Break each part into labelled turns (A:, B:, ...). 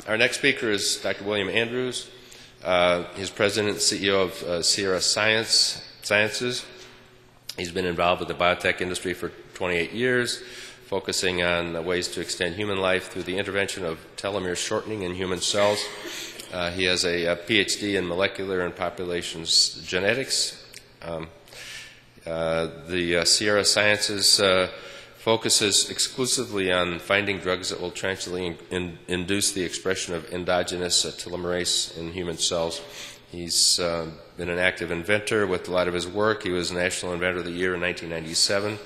A: Our next speaker is Dr. William Andrews. He's president and CEO of Sierra Sciences. He's been involved with the biotech industry for 28 years, focusing on ways to extend human life through the intervention of telomere shortening in human cells. He has a PhD in molecular and populations genetics. The Sierra Sciences focuses exclusively on finding drugs that will transiently induce the expression of endogenous telomerase in human cells. He's been an active inventor with a lot of his work. He was National Inventor of the Year in 1997.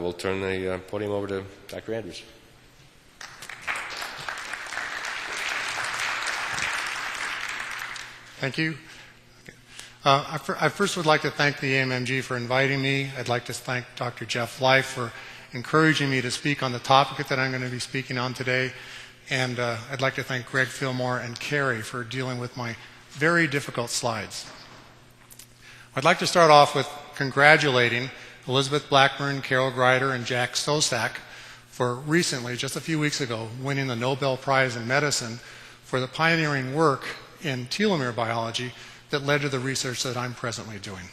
A: We'll turn the podium over to Dr. Andrews.
B: Thank you. I first would like to thank the AMMG for inviting me. I'd like to thank Dr. Jeff Life for encouraging me to speak on the topic that I'm going to be speaking on today. And I'd like to thank Greg Fillmore and Carrie for dealing with my very difficult slides. I'd like to start off with congratulating Elizabeth Blackburn, Carol Greider, and Jack Stosak for recently, just a few weeks ago, winning the Nobel Prize in Medicine for the pioneering work in telomere biology that led to the research that I'm presently doing.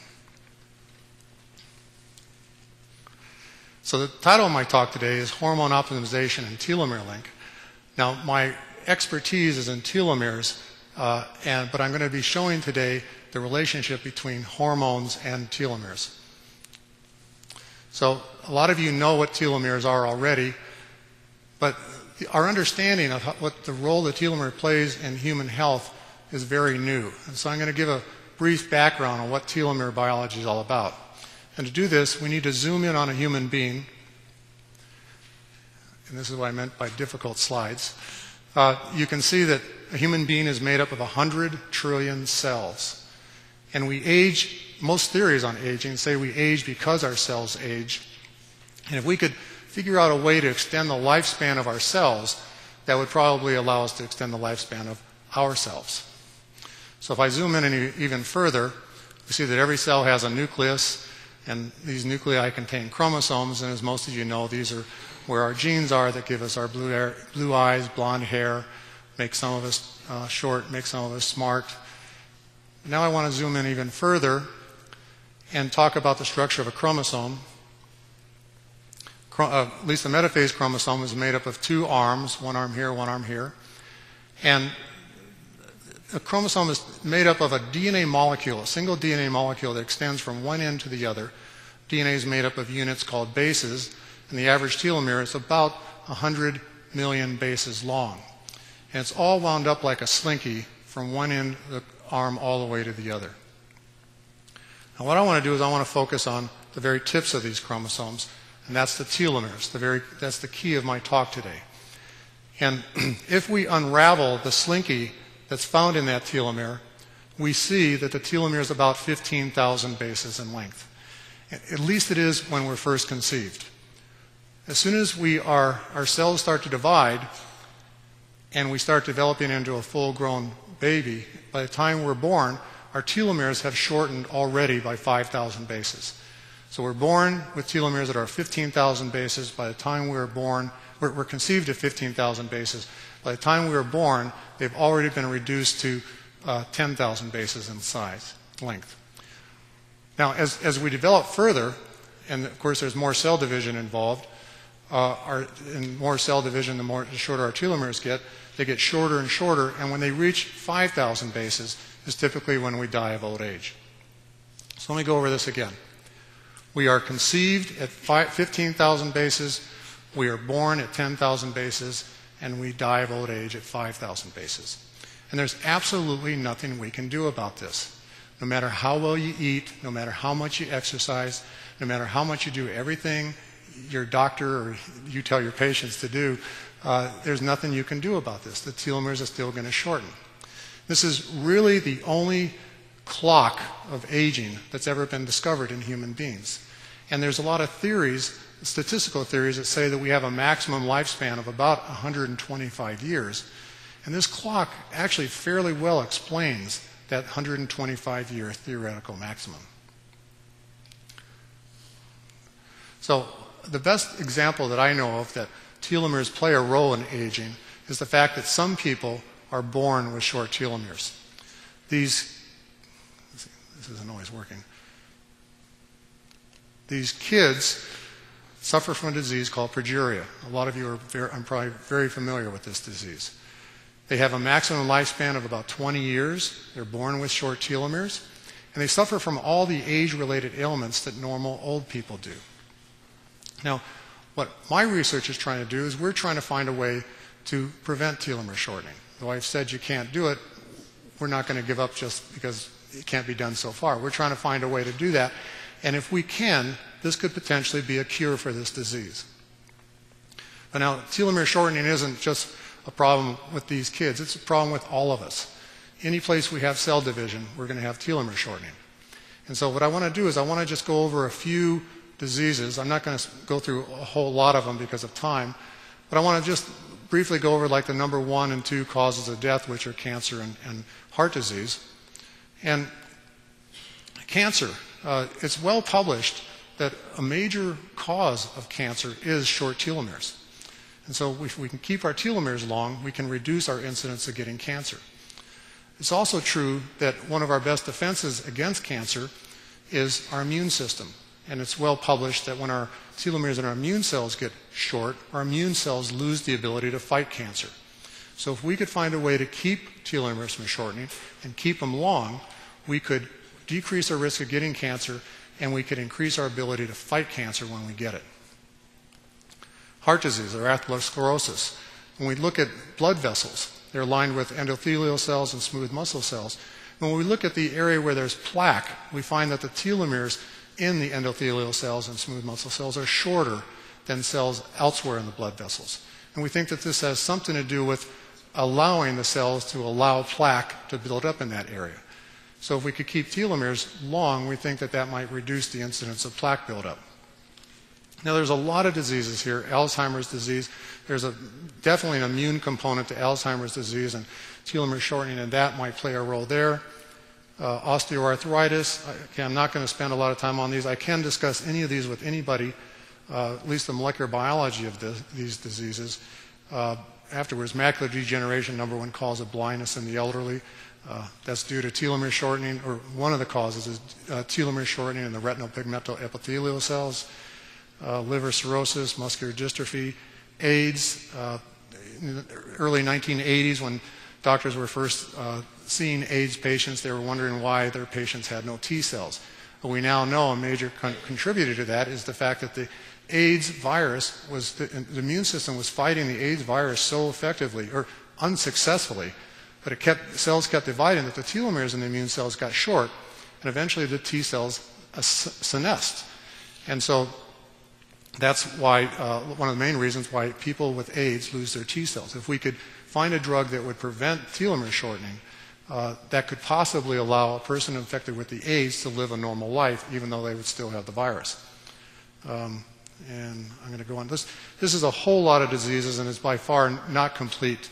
B: So the title of my talk today is Hormone Optimization and Telomere Link. Now, my expertise is in telomeres, but I'm going to be showing today the relationship between hormones and telomeres. So a lot of you know what telomeres are already, but our understanding of what the role the telomere plays in human health is very new. And so I'm going to give a brief background on what telomere biology is all about. And to do this, we need to zoom in on a human being. And this is what I meant by difficult slides. You can see that a human being is made up of 100 trillion cells. And we age, most theories on aging say we age because our cells age. And if we could figure out a way to extend the lifespan of our cells, that would probably allow us to extend the lifespan of ourselves. So if I zoom in even further, we see that every cell has a nucleus, and these nuclei contain chromosomes, and as most of you know, these are where our genes are that give us our blue eyes, blonde hair, make some of us short, make some of us smart. Now I want to zoom in even further and talk about the structure of a chromosome. At least the metaphase chromosome is made up of two arms, one arm here, one arm here. And a chromosome is made up of a DNA molecule, a single DNA molecule that extends from one end to the other. DNA is made up of units called bases, and the average telomere is about 100 million bases long. And it's all wound up like a slinky from one end of the arm all the way to the other. Now what I want to do is I want to focus on the very tips of these chromosomes, and that's the telomeres. That's the key of my talk today. And if we unravel the slinky that's found in that telomere, we see that the telomere is about 15,000 bases in length. At least it is when we're first conceived. As soon as our cells start to divide and we start developing into a full-grown baby, by the time we're born, our telomeres have shortened already by 5,000 bases. So we're born with telomeres that are 15,000 bases. By the time we're born, we're conceived at 15,000 bases. By the time we were born, they've already been reduced to 10,000 bases in size, length. Now, as we develop further, and of course there's more cell division involved, and more cell division, the shorter our telomeres get, they get shorter and shorter, and when they reach 5,000 bases is typically when we die of old age. So let me go over this again. We are conceived at 15,000 bases, we are born at 10,000 bases, and we die of old age at 5,000 bases. And there's absolutely nothing we can do about this. No matter how well you eat, no matter how much you exercise, no matter how much you do everything your doctor or you tell your patients to do, there's nothing you can do about this. The telomeres are still going to shorten. This is really the only clock of aging that's ever been discovered in human beings. And there's a lot of theories, statistical theories, that say that we have a maximum lifespan of about 125 years. And this clock actually fairly well explains that 125-year theoretical maximum. So the best example that I know of that telomeres play a role in aging is the fact that some people are born with short telomeres. This isn't always working. These kids suffer from a disease called progeria. A lot of you are I'm probably very familiar with this disease. They have a maximum lifespan of about 20 years. They're born with short telomeres. And they suffer from all the age-related ailments that normal old people do. Now, what my research is trying to do is we're trying to find a way to prevent telomere shortening. Though I've said you can't do it, we're not going to give up just because it can't be done so far. We're trying to find a way to do that. And if we can, this could potentially be a cure for this disease. But now, telomere shortening isn't just a problem with these kids. It's a problem with all of us. Any place we have cell division, we're going to have telomere shortening. And so what I want to do is I want to just go over a few diseases. I'm not going to go through a whole lot of them because of time, but I want to just briefly go over like the number 1 and 2 causes of death, which are cancer and heart disease. And cancer, it's well published that a major cause of cancer is short telomeres. And so if we can keep our telomeres long, we can reduce our incidence of getting cancer. It's also true that one of our best defenses against cancer is our immune system. And it's well published that when our telomeres in our immune cells get short, our immune cells lose the ability to fight cancer. So if we could find a way to keep telomeres from shortening and keep them long, we could decrease our risk of getting cancer and we could increase our ability to fight cancer when we get it. Heart disease, or atherosclerosis. When we look at blood vessels, they're lined with endothelial cells and smooth muscle cells. When we look at the area where there's plaque, we find that the telomeres in the endothelial cells and smooth muscle cells are shorter than cells elsewhere in the blood vessels. And we think that this has something to do with allowing the cells to allow plaque to build up in that area. So if we could keep telomeres long, we think that that might reduce the incidence of plaque buildup. Now there's a lot of diseases here. Alzheimer's disease, there's definitely an immune component to Alzheimer's disease, and telomere shortening and that might play a role there. Osteoarthritis, okay, I'm not going to spend a lot of time on these. I can discuss any of these with anybody, at least the molecular biology of these diseases. Afterwards, macular degeneration, number 1 cause of blindness in the elderly. That's due to telomere shortening, or one of the causes is telomere shortening in the retinal pigmental epithelial cells. Liver cirrhosis, muscular dystrophy, AIDS. In the early 1980s, when doctors were first seeing AIDS patients, they were wondering why their patients had no T cells. But we now know a major contributor to that is the fact that the AIDS virus the immune system was fighting the AIDS virus so effectively, or unsuccessfully, but cells kept dividing that the telomeres in the immune cells got short, and eventually the T cells senesced. And so that's why, one of the main reasons why people with AIDS lose their T cells. If we could find a drug that would prevent telomere shortening, that could possibly allow a person infected with the AIDS to live a normal life, even though they would still have the virus. And I'm going to go on. This is a whole lot of diseases, and it's by far not complete.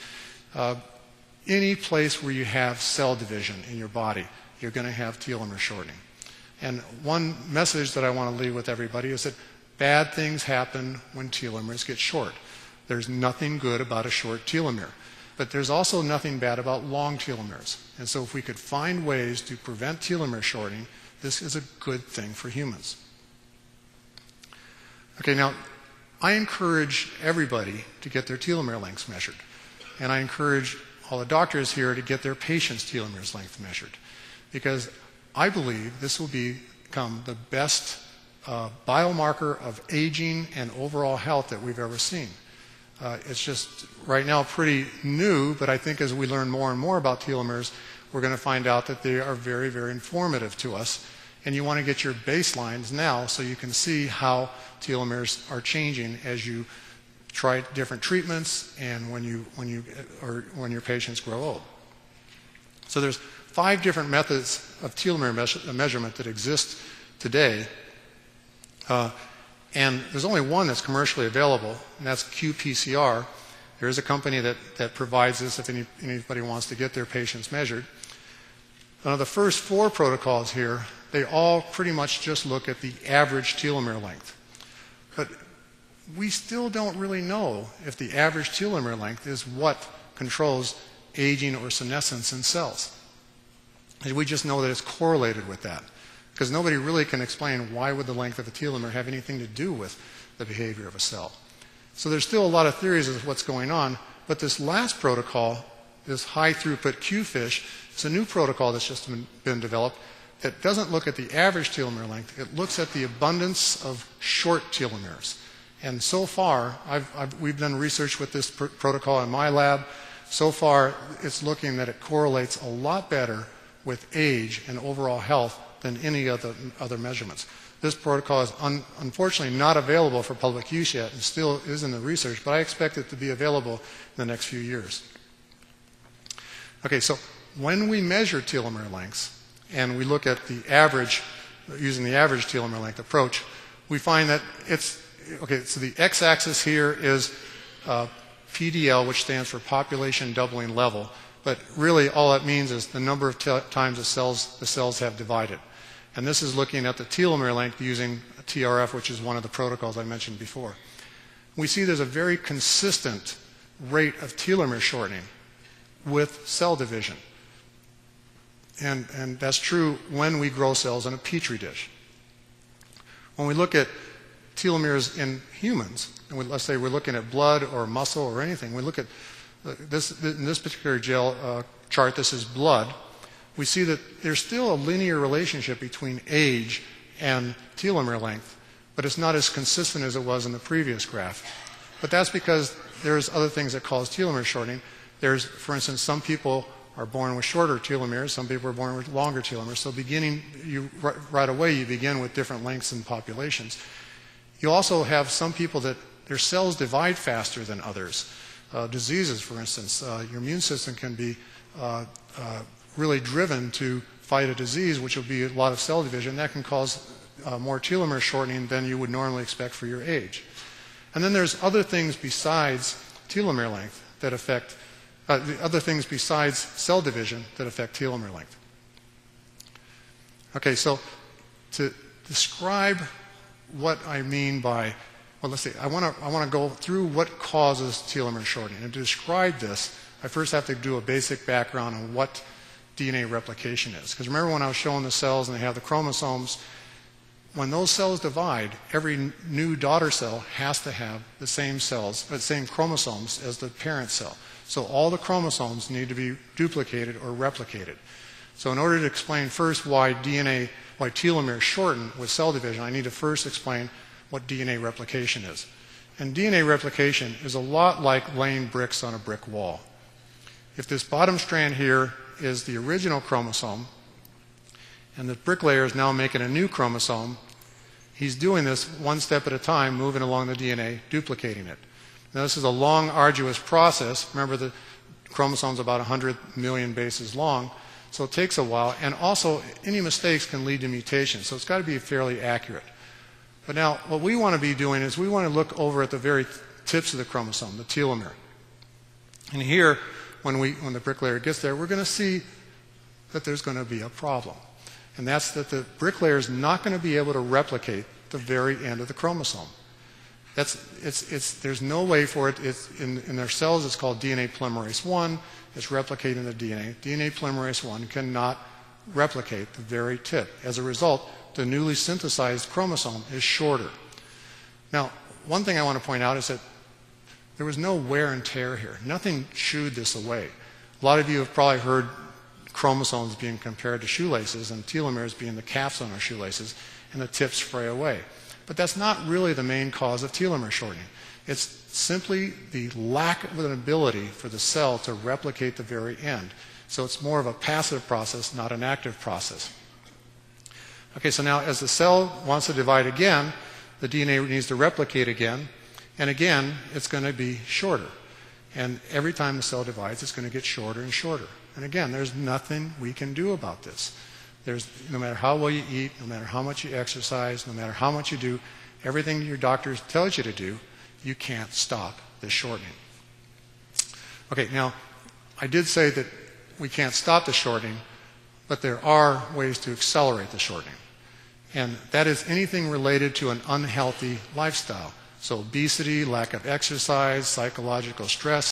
B: Any place where you have cell division in your body, you're going to have telomere shortening. And one message that I want to leave with everybody is that bad things happen when telomeres get short. There's nothing good about a short telomere. But there's also nothing bad about long telomeres. And so if we could find ways to prevent telomere shortening, this is a good thing for humans. Okay, now, I encourage everybody to get their telomere lengths measured. And I encourage all the doctors here to get their patients' telomeres length measured. Because I believe this will become the best biomarker of aging and overall health that we've ever seen. It's just right now pretty new, but I think as we learn more and more about telomeres, we're going to find out that they are very, very informative to us. And you want to get your baselines now so you can see how telomeres are changing as you try different treatments and when your patients grow old. So there's 5 different methods of telomere measurement that exist today. And there's only one that's commercially available, and that's qPCR. There is a company that provides this if anybody wants to get their patients measured. The first 4 protocols here, they all pretty much just look at the average telomere length. But we still don't really know if the average telomere length is what controls aging or senescence in cells. We just know that it's correlated with that, because nobody really can explain why would the length of a telomere have anything to do with the behavior of a cell. So there's still a lot of theories as to what's going on, but this last protocol, this high-throughput Q-FISH, it's a new protocol that's just been developed that doesn't look at the average telomere length. It looks at the abundance of short telomeres. And so far, we've done research with this protocol in my lab. So far, it's looking that it correlates a lot better with age and overall health than any other measurements. This protocol is unfortunately not available for public use yet and still is in the research, but I expect it to be available in the next few years. Okay, so when we measure telomere lengths and we look at the average, using the average telomere length approach, we find that it's, okay, so the x-axis here is PDL, which stands for population doubling level, but really all it means is the number of times the cells have divided. And this is looking at the telomere length using TRF, which is one of the protocols I mentioned before. We see there's a very consistent rate of telomere shortening with cell division. And that's true when we grow cells in a petri dish. When we look at telomeres in humans, and let's say we're looking at blood or muscle or anything, we look at this, in this particular gel chart, this is blood. We see that there's still a linear relationship between age and telomere length, but it's not as consistent as it was in the previous graph. But that's because there's other things that cause telomere shortening. There's, for instance, some people are born with shorter telomeres, some people are born with longer telomeres. So right away you begin with different lengths in populations. You also have some people that their cells divide faster than others. Diseases, for instance, your immune system can be really driven to fight a disease, which will be a lot of cell division. That can cause more telomere shortening than you would normally expect for your age. And then there's other things besides telomere length that affect, other things besides cell division that affect telomere length. Okay, so to describe what I mean by, well, let's see, I want to go through what causes telomere shortening. And to describe this, I first have to do a basic background on what DNA replication is. Because remember when I was showing the cells and they have the chromosomes, when those cells divide, every new daughter cell has to have the same cells, the same chromosomes as the parent cell. So all the chromosomes need to be duplicated or replicated. So in order to explain first why telomeres shorten with cell division, I need to first explain what DNA replication is. And DNA replication is a lot like laying bricks on a brick wall. If this bottom strand here is the original chromosome, and the bricklayer is now making a new chromosome, he's doing this one step at a time, moving along the DNA, duplicating it. Now this is a long, arduous process. Remember, the chromosome's about 100 million bases long, so it takes a while, and also any mistakes can lead to mutations, so it's got to be fairly accurate. But now what we want to be doing is we want to look over at the very tips of the chromosome, the telomere. And here, when the bricklayer gets there, we're going to see that there's going to be a problem. And that's that the bricklayer is not going to be able to replicate the very end of the chromosome. There's no way for it. In their cells, it's called DNA polymerase I. It's replicating the DNA. DNA polymerase I cannot replicate the very tip. As a result, the newly synthesized chromosome is shorter. Now, one thing I want to point out is that there was no wear and tear here. Nothing chewed this away. A lot of you have probably heard chromosomes being compared to shoelaces and telomeres being the caps on our shoelaces, and the tips fray away. But that's not really the main cause of telomere shortening. It's simply the lack of an ability for the cell to replicate the very end. So it's more of a passive process, not an active process. Okay, so now as the cell wants to divide again, the DNA needs to replicate again, and again, it's going to be shorter. And every time the cell divides, it's going to get shorter and shorter. And again, there's nothing we can do about this. No matter how well you eat, no matter how much you exercise, no matter how much you do, everything your doctor tells you to do, you can't stop this shortening. Okay, now, I did say that we can't stop the shortening, but there are ways to accelerate the shortening. And that is anything related to an unhealthy lifestyle. So obesity, lack of exercise, psychological stress,